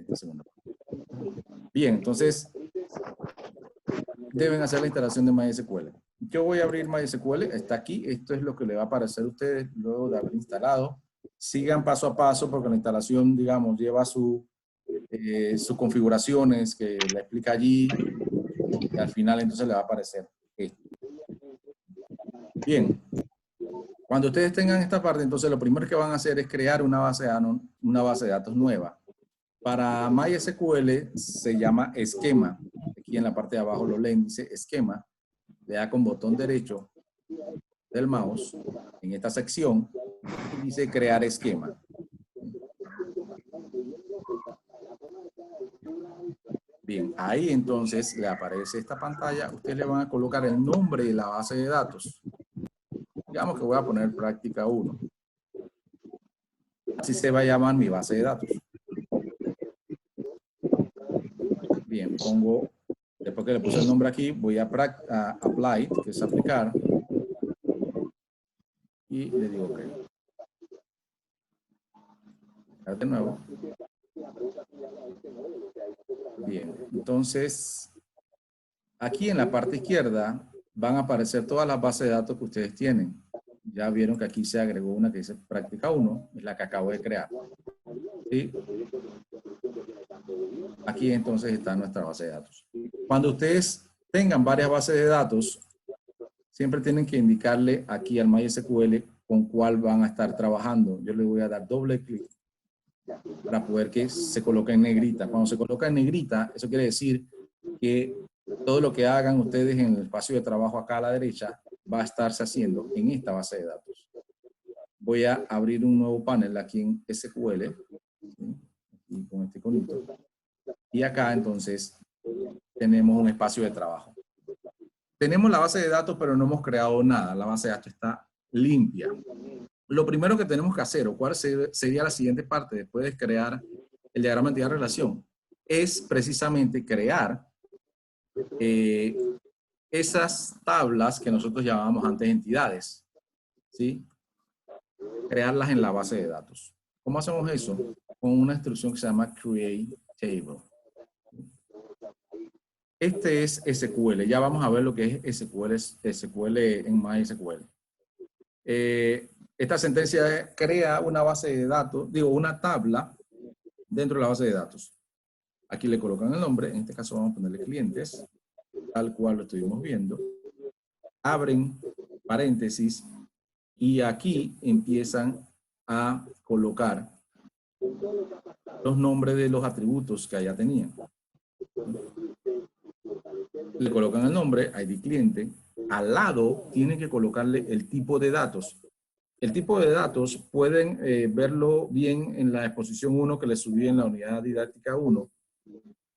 esta segunda parte. Bien, entonces deben hacer la instalación de MySQL. Yo voy a abrir MySQL, está aquí, esto es lo que le va a aparecer a ustedes luego de haber instalado. Sigan paso a paso porque la instalación, digamos, lleva sus configuraciones que la explica allí y al final entonces le va a aparecer esto. Bien, cuando ustedes tengan esta parte, entonces lo primero que van a hacer es crear una base de datos nueva. Para MySQL se llama esquema. Aquí en la parte de abajo lo leen, dice esquema. Le da con botón derecho del mouse en esta sección y dice crear esquema. Bien, ahí entonces le aparece esta pantalla. Ustedes le van a colocar el nombre de la base de datos. Digamos que voy a poner práctica 1. Así se va a llamar mi base de datos. Bien, pongo, después que le puse el nombre aquí, voy a apply, que es aplicar. Y le digo OK. De nuevo. Bien, entonces, aquí en la parte izquierda van a aparecer todas las bases de datos que ustedes tienen. Ya vieron que aquí se agregó una que dice práctica 1, es la que acabo de crear. ¿Sí? Aquí entonces está nuestra base de datos. Cuando ustedes tengan varias bases de datos, siempre tienen que indicarle aquí al MySQL con cuál van a estar trabajando. Yo le voy a dar doble clic para poder que se coloque en negrita. Cuando se coloca en negrita, eso quiere decir que todo lo que hagan ustedes en el espacio de trabajo acá a la derecha va a estarse haciendo en esta base de datos. Voy a abrir un nuevo panel aquí en SQL, ¿sí? Y con este iconito. Y acá entonces tenemos un espacio de trabajo. Tenemos la base de datos, pero no hemos creado nada. La base de datos está limpia. Lo primero que tenemos que hacer, o cuál sería la siguiente parte después de crear el diagrama de entidad-relación, es precisamente crear esas tablas que nosotros llamábamos antes entidades, ¿sí? Crearlas en la base de datos. ¿Cómo hacemos eso? Con una instrucción que se llama create table. Este es SQL. Ya vamos a ver lo que es SQL en MySQL. Esta sentencia crea una base de datos, digo, una tabla dentro de la base de datos. Aquí le colocan el nombre, en este caso vamos a ponerle clientes, tal cual lo estuvimos viendo. Abren paréntesis y aquí empiezan a colocar los nombres de los atributos que allá tenían. Le colocan el nombre, ID cliente. Al lado tienen que colocarle el tipo de datos. El tipo de datos pueden verlo bien en la exposición 1 que le subí en la unidad didáctica 1,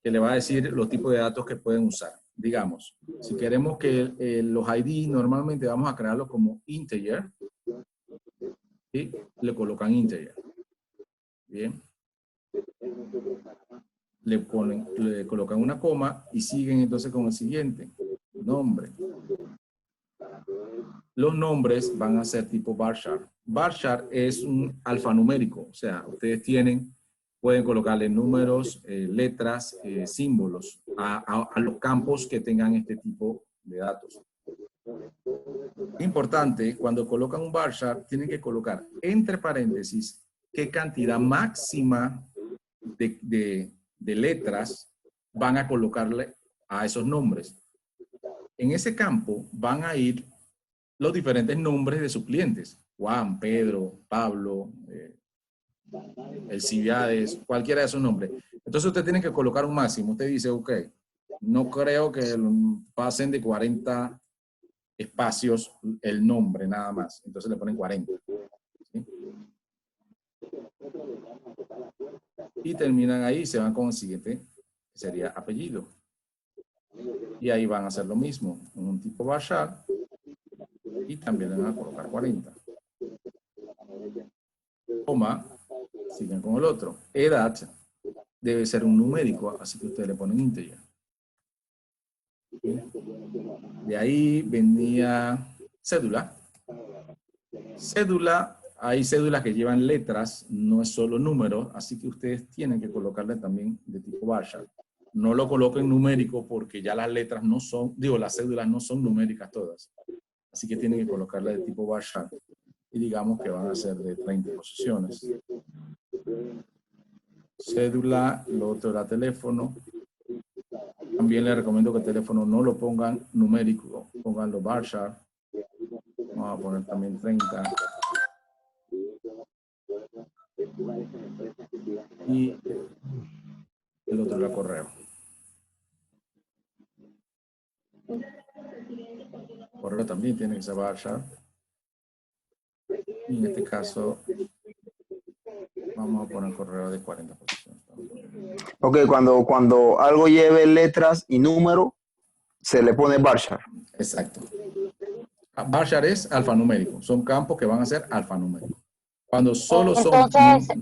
que le va a decir los tipos de datos que pueden usar. Digamos, si queremos que los ID normalmente vamos a crearlos como integer, y le colocan integer. Bien. Le colocan una coma y siguen entonces con el siguiente. Nombre. Los nombres van a ser tipo bar chart. Bar chart es un alfanumérico, o sea, ustedes pueden colocarle números, letras, símbolos a los campos que tengan este tipo de datos. Importante, cuando colocan un bar chart, tienen que colocar entre paréntesis qué cantidad máxima de letras van a colocarle a esos nombres. En ese campo van a ir los diferentes nombres de sus clientes. Juan, Pedro, Pablo, Elcibiades, cualquiera de esos nombres. Entonces usted tiene que colocar un máximo. Usted dice, ok, no creo que pasen de 40 espacios el nombre nada más. Entonces le ponen 40. ¿Sí? Y terminan ahí y se van con el siguiente, que sería apellido. Y ahí van a hacer lo mismo, en un tipo bar chart, y también le van a colocar 40. Coma, siguen con el otro. Edad debe ser un numérico, así que ustedes le ponen integer. De ahí venía cédula. Cédula, hay cédulas que llevan letras, no es solo números, así que ustedes tienen que colocarle también de tipo bar chart. No lo coloquen numérico porque ya las letras no son, digo, las cédulas no son numéricas todas. Así que tienen que colocarle de tipo bar chart. Y digamos que van a ser de 30 posiciones. Cédula, lo otro era teléfono. También les recomiendo que el teléfono no lo pongan numérico, pónganlo bar chart. Vamos a poner también 30. Y el otro era correo. Correo también tiene que ser bar chart. Y en este caso, vamos a poner correo de 40 posiciones. Ok, cuando algo lleve letras y número, se le pone bar chart. Exacto. Bar chart es alfanumérico. Son campos que van a ser alfanuméricos. Cuando solo son...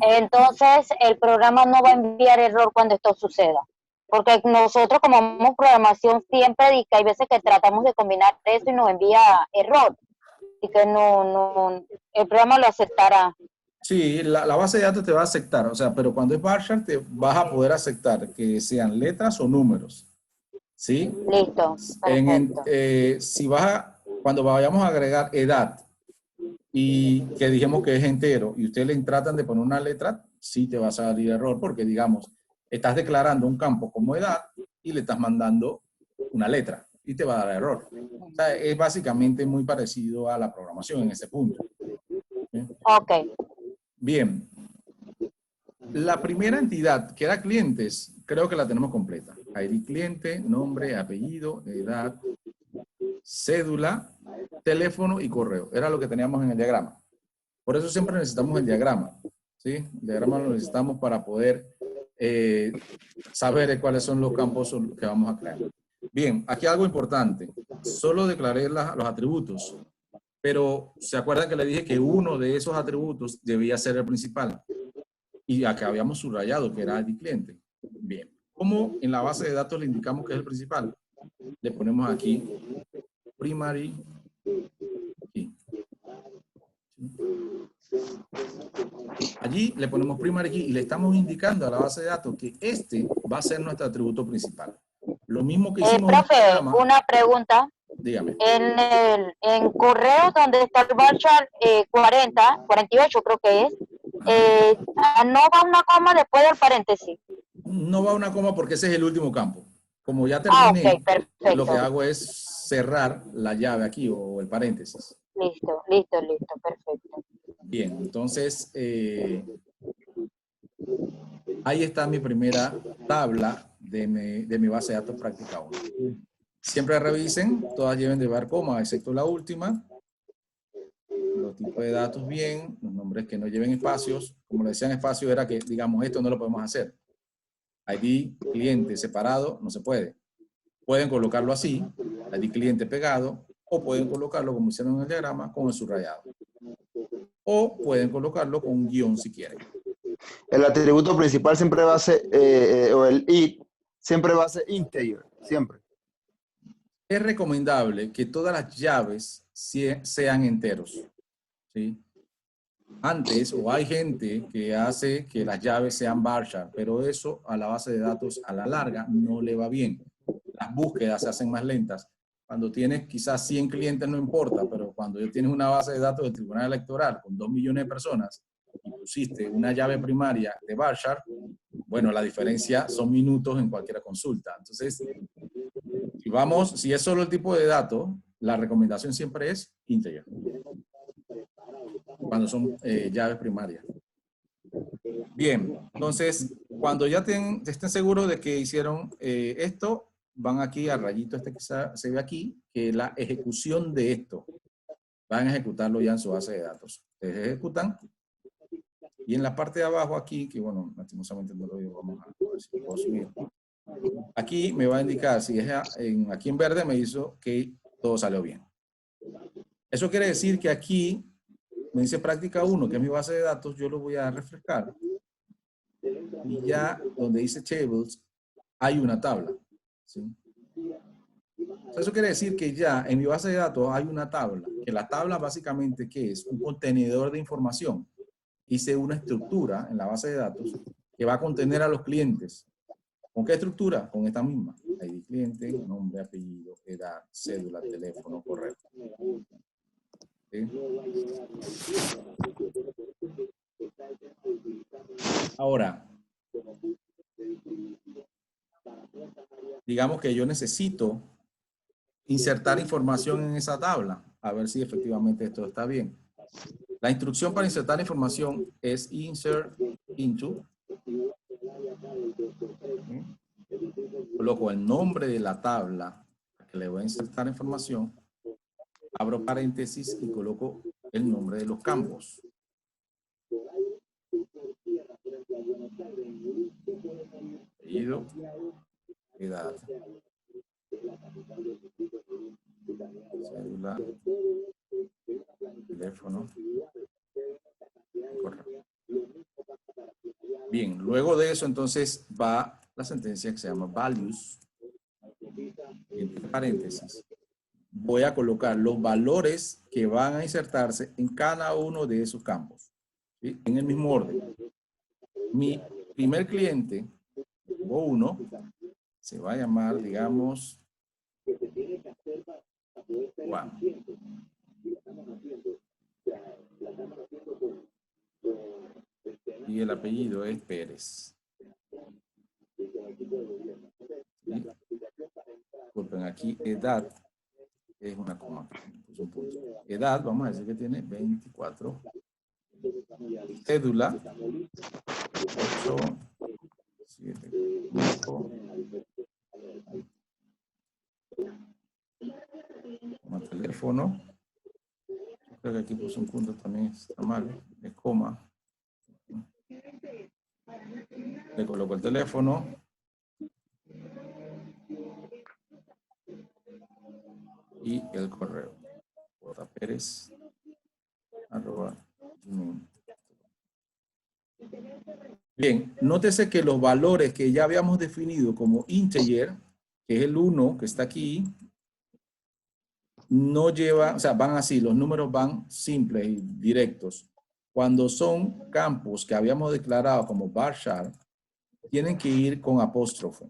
Entonces, el programa no va a enviar error cuando esto suceda. Porque nosotros, como hacemos programación, siempre dice que hay veces que tratamos de combinar eso y nos envía error. Y que no, el programa lo aceptará. Sí, la base de datos te va a aceptar, o sea, pero cuando es bar chart te vas a poder aceptar que sean letras o números, ¿sí? Listo, perfecto. Si cuando vayamos a agregar edad y que dijimos que es entero y ustedes le tratan de poner una letra, sí te va a salir error porque, digamos, estás declarando un campo como edad y le estás mandando una letra y te va a dar error. O sea, es básicamente muy parecido a la programación en ese punto. ¿Sí? Ok. Bien. La primera entidad, que era clientes, creo que la tenemos completa. ID cliente, nombre, apellido, edad, cédula, teléfono y correo. Era lo que teníamos en el diagrama. Por eso siempre necesitamos el diagrama. ¿Sí? El diagrama lo necesitamos para poder saber cuáles son los campos que vamos a crear. Bien, aquí algo importante. Solo declaré los atributos, pero ¿se acuerdan que le dije que uno de esos atributos debía ser el principal? Y acá habíamos subrayado que era ID cliente. Bien. ¿Cómo en la base de datos le indicamos que es el principal? Le ponemos aquí primary key. Allí le ponemos primary key y le estamos indicando a la base de datos que este va a ser nuestro atributo principal. Lo mismo que hicimos Profe, en el programa. una pregunta. Dígame. En correo donde está el bar chart 48 creo que es, no va una coma después del paréntesis. No va una coma porque ese es el último campo. Como ya terminé, Ok, perfecto. lo que hago es cerrar la llave aquí o el paréntesis. Listo, perfecto. Bien, entonces ahí está mi primera tabla de mi base de datos práctica 1. Siempre revisen, todas deben llevar coma, excepto la última. Los tipos de datos bien, los nombres que no lleven espacios. Como le decían espacio era que, digamos, esto no lo podemos hacer. ID cliente separado no se puede. Pueden colocarlo así, ID cliente pegado, o pueden colocarlo como hicieron en el diagrama con el subrayado. O pueden colocarlo con un guión si quieren. El atributo principal siempre va a ser, o el id, siempre va a ser integer, siempre. Es recomendable que todas las llaves sean enteros. ¿Sí? Antes, o hay gente que hace que las llaves sean bar chart, pero eso a la base de datos a la larga no le va bien. Las búsquedas se hacen más lentas. Cuando tienes quizás 100 clientes no importa, pero cuando tienes una base de datos del Tribunal Electoral con 2 millones de personas y pusiste una llave primaria de bar chart, bueno, la diferencia son minutos en cualquier consulta. Entonces, si es solo el tipo de datos, la recomendación siempre es integer. Cuando son llaves primarias. Bien, entonces, cuando ya estén seguros de que hicieron esto, van aquí al rayito este que se ve aquí, que es la ejecución de esto. Van a ejecutarlo ya en su base de datos. Ustedes ejecutan. Y en la parte de abajo aquí, que bueno, lastimosamente no lo veo, vamos a ver si puedo subir. Aquí me va a indicar, si es aquí en verde me hizo que todo salió bien. Eso quiere decir que aquí me dice práctica 1, que es mi base de datos, yo lo voy a refrescar. Y ya donde dice tables, hay una tabla. ¿Sí? Eso quiere decir que ya en mi base de datos hay una tabla, que la tabla básicamente, ¿qué es? Un contenedor de información. Hice una estructura en la base de datos que va a contener a los clientes. ¿Con qué estructura? Con esta misma. ID cliente, nombre, apellido, edad, cédula, teléfono, correo. ¿Sí? Ahora, digamos que yo necesito insertar información en esa tabla, a ver si efectivamente esto está bien. La instrucción para insertar información es insert into. ¿Sí? Coloco el nombre de la tabla que le voy a insertar información, abro paréntesis y coloco el nombre de los campos. Apellido, edad, cédula, teléfono, correo. Bien, luego de eso entonces va la sentencia que se llama values, entre paréntesis. Voy a colocar los valores que van a insertarse en cada uno de esos campos, ¿sí? En el mismo orden. Mi primer cliente, o uno, se va a llamar, digamos, Juan. Y el apellido es Pérez. ¿Sí? Disculpen, aquí edad es una coma. Es un punto. Edad, vamos a decir que tiene 24. Cédula 8, 7, 5. Como teléfono. Creo que aquí puse un punto también, está mal. Es coma. Le coloco el teléfono. Y el correo. Pérez. @gmail. Bien, nótese que los valores que ya habíamos definido como integer, que es el 1 que está aquí, no lleva, o sea, van así, los números van simples y directos. Cuando son campos que habíamos declarado como varchar, tienen que ir con apóstrofe.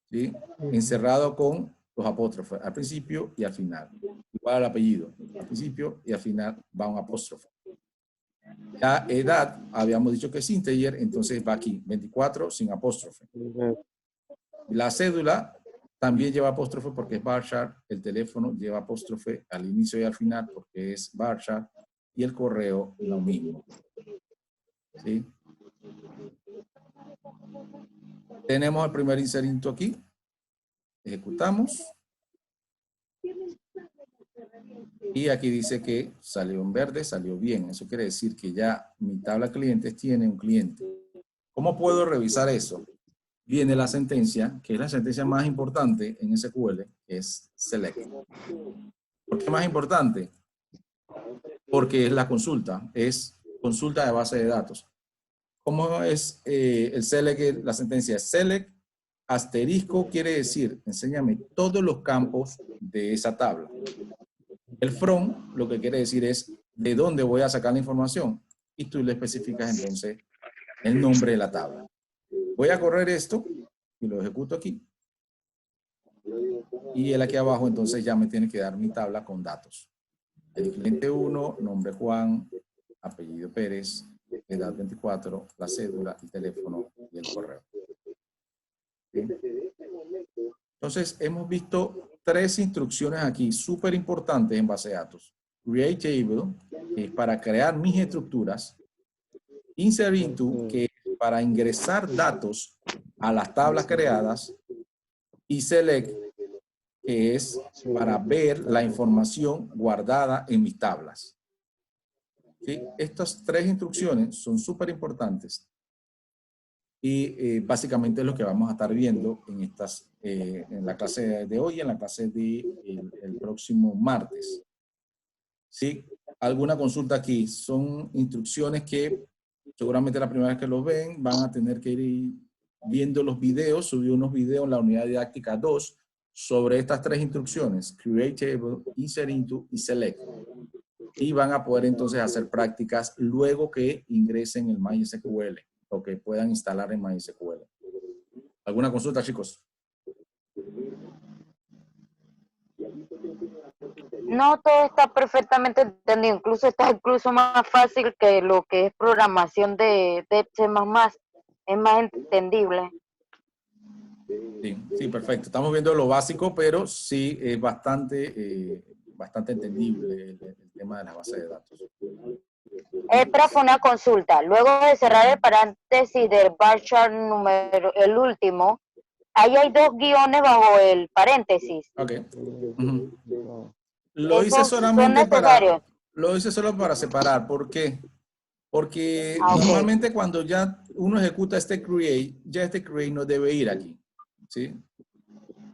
¿Sí? Encerrado con los apóstrofes, al principio y al final. Igual al apellido, al principio y al final va un apóstrofe. La edad, habíamos dicho que es integer, entonces va aquí, 24 sin apóstrofe. La cédula también lleva apóstrofe porque es varchar, el teléfono lleva apóstrofe al inicio y al final porque es varchar, y el correo lo mismo. ¿Sí? Tenemos el primer inserto aquí. Ejecutamos. Y aquí dice que salió en verde, salió bien. Eso quiere decir que ya mi tabla de clientes tiene un cliente. ¿Cómo puedo revisar eso? Viene la sentencia, que es la sentencia más importante en SQL, que es select. ¿Por qué más importante? Porque es la consulta, es consulta de base de datos. ¿Cómo es el select? La sentencia es select, asterisco quiere decir, enséñame todos los campos de esa tabla. El from, lo que quiere decir es de dónde voy a sacar la información. Y tú le especificas entonces el nombre de la tabla. Voy a correr esto y lo ejecuto aquí. Y el aquí abajo entonces ya me tiene que dar mi tabla con datos. El cliente 1, nombre Juan, apellido Pérez, edad 24, la cédula, el teléfono y el correo. ¿Sí? Entonces hemos visto 3 instrucciones aquí súper importantes en base de datos. Create table, que es para crear mis estructuras. Insert into, que es para ingresar datos a las tablas creadas. Y select, que es para ver la información guardada en mis tablas. ¿Sí? Estas 3 instrucciones son súper importantes. Y básicamente es lo que vamos a estar viendo en la clase de hoy y en la clase del próximo martes. ¿Sí? Alguna consulta aquí. Son instrucciones que seguramente la primera vez que los ven van a tener que ir viendo los videos. Subí unos videos en la unidad didáctica 2 sobre estas tres instrucciones, create table, insert into y select. Y van a poder entonces hacer prácticas luego que ingresen el MySQL o que puedan instalar en MySQL. ¿Alguna consulta, chicos? No, todo está perfectamente entendido. Incluso está incluso más fácil que lo que es programación de C++. Es más entendible. Sí, sí, perfecto. Estamos viendo lo básico, pero sí es bastante entendible el tema de las bases de datos. Esta fue una consulta. Luego de cerrar el paréntesis del bar chart número, el último, ahí hay dos guiones bajo el paréntesis. Ok. Lo hice ¿Esos son solamente necesarios? lo hice solo para separar. ¿Por qué? Porque Ah, ok. normalmente cuando ya uno ejecuta este create, ya este create no debe ir aquí. ¿Sí?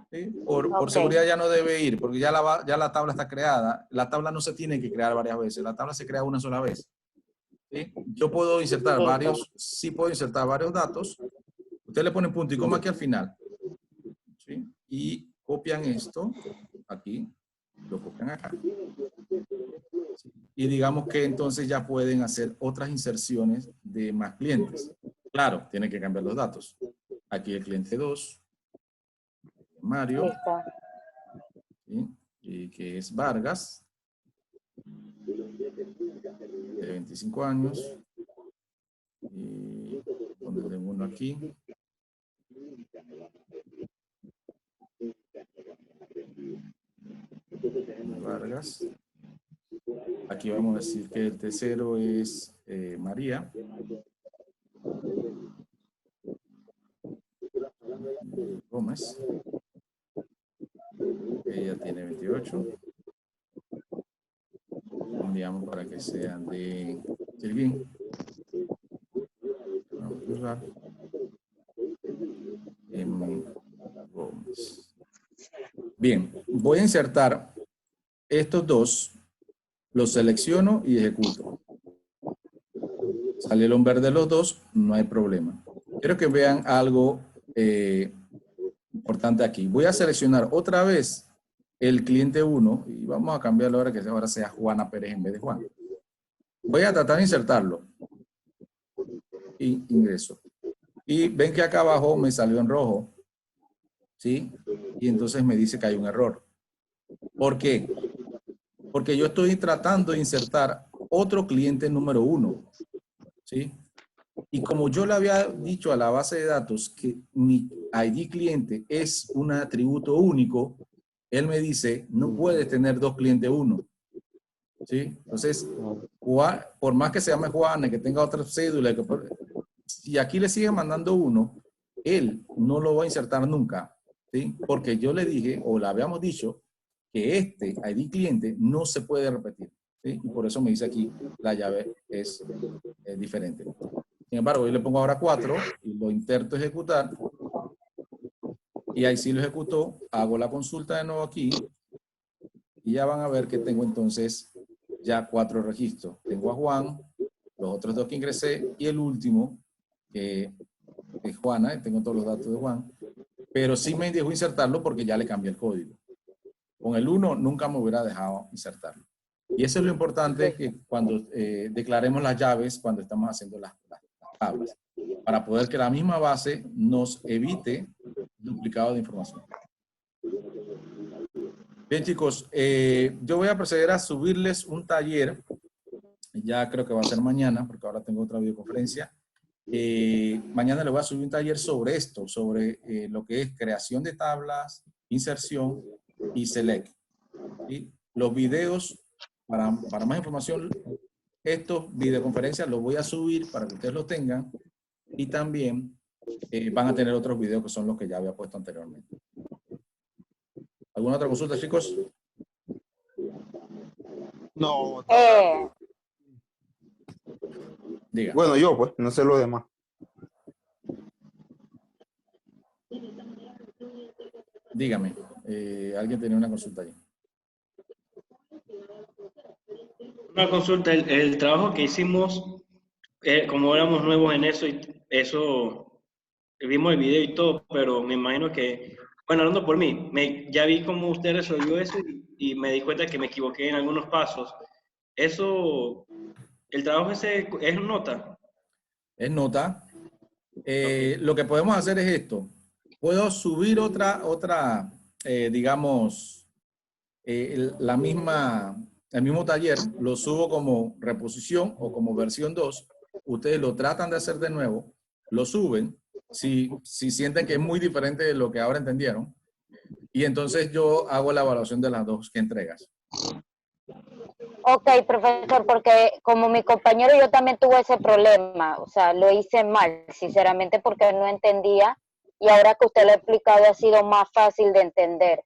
¿Sí? Por Ok. seguridad ya no debe ir, porque ya la tabla está creada. La tabla no se tiene que crear varias veces. La tabla se crea una sola vez. ¿Sí? Yo puedo insertar Listo. sí puedo insertar varios datos. Usted le pone punto y coma aquí al final. ¿Sí? Y copian esto aquí, lo copian acá. ¿Sí? Y digamos que entonces ya pueden hacer otras inserciones de más clientes. Claro, tienen que cambiar los datos. Aquí el cliente 2, Mario, Listo. ¿sí? Y que es Vargas, de 25 años. Y ponerle uno aquí. Vargas. Aquí vamos a decir que el tercero es María. Gómez. Ella tiene 28. Enviamos para que sean de Silvín. Vamos a usar M. Gómez. Bien, voy a insertar estos dos, los selecciono y ejecuto. Salieron verdes los dos, no hay problema. Quiero que vean algo importante aquí. Voy a seleccionar otra vez el cliente 1 y vamos a cambiarlo ahora que ahora sea Juana Pérez en vez de Juan. Voy a tratar de insertarlo y ingreso. Y ven que acá abajo me salió en rojo, ¿sí? Y entonces me dice que hay un error. ¿Por qué? Porque yo estoy tratando de insertar otro cliente número 1, ¿sí? Y como yo le había dicho a la base de datos que mi ID cliente es un atributo único, él me dice, no puedes tener dos clientes 1. ¿Sí? Entonces, por más que se llame Juana, que tenga otra cédula, si aquí le sigue mandando 1, él no lo va a insertar nunca, ¿sí? Porque yo le dije, o le habíamos dicho, que este ID cliente no se puede repetir, ¿sí? Y por eso me dice aquí, la llave es diferente. Sin embargo, yo le pongo ahora 4 y lo intento ejecutar. Y ahí sí lo ejecutó. Hago la consulta de nuevo aquí. Y ya van a ver que tengo entonces ya 4 registros. Tengo a Juan, los otros 2 que ingresé y el último, que es Juana. Tengo todos los datos de Juan. Pero sí me dejó insertarlo porque ya le cambié el código. Con el 1 nunca me hubiera dejado insertarlo. Y eso es lo importante que cuando declaremos las llaves, cuando estamos haciendo las tablas, para poder que la misma base nos evite duplicado de información. Bien, chicos, yo voy a proceder a subirles un taller, ya creo que va a ser mañana, porque ahora tengo otra videoconferencia. Mañana les voy a subir un taller sobre esto, sobre lo que es creación de tablas, inserción y select. ¿Sí? Los videos, para más información, estos videoconferencias los voy a subir para que ustedes los tengan y también van a tener otros videos que son los que ya había puesto anteriormente. ¿Alguna otra consulta, chicos? No. Diga. Bueno, yo pues, no sé lo demás. Dígame. ¿Alguien tenía una consulta ahí? Una consulta, el trabajo que hicimos, como éramos nuevos en eso, y eso, vimos el video y todo, pero me imagino que bueno, hablando por mí, ya vi cómo usted resolvió eso y me di cuenta que me equivoqué en algunos pasos. Eso, el trabajo ese es nota. Es nota. Ok. Lo que podemos hacer es esto. Puedo subir digamos, el mismo taller, lo subo como reposición o como versión 2. Ustedes lo tratan de hacer de nuevo, lo suben, si sienten que es muy diferente de lo que ahora entendieron, y entonces yo hago la evaluación de las dos que entregas. Ok, profesor, porque como mi compañero yo también tuve ese problema, o sea, lo hice mal, sinceramente, porque no entendía y ahora que usted lo ha explicado ha sido más fácil de entender.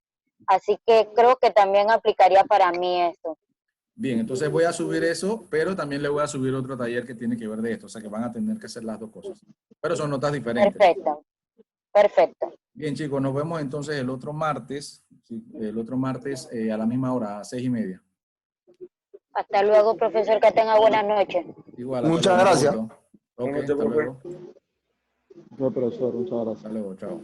Así que creo que también aplicaría para mí eso. Bien, entonces voy a subir eso, pero también le voy a subir otro taller que tiene que ver de esto, o sea que van a tener que hacer las dos cosas. Pero son notas diferentes. Perfecto, perfecto. Bien, chicos, nos vemos entonces el otro martes, sí, a la misma hora, a 6:30. Hasta luego, profesor, que tenga buenas noches. Igual, hasta Muchas luego, mucho gracias. gusto. Ok, Buenas noches, hasta profe. luego. No, profesor, muchas gracias. Hasta luego, chao.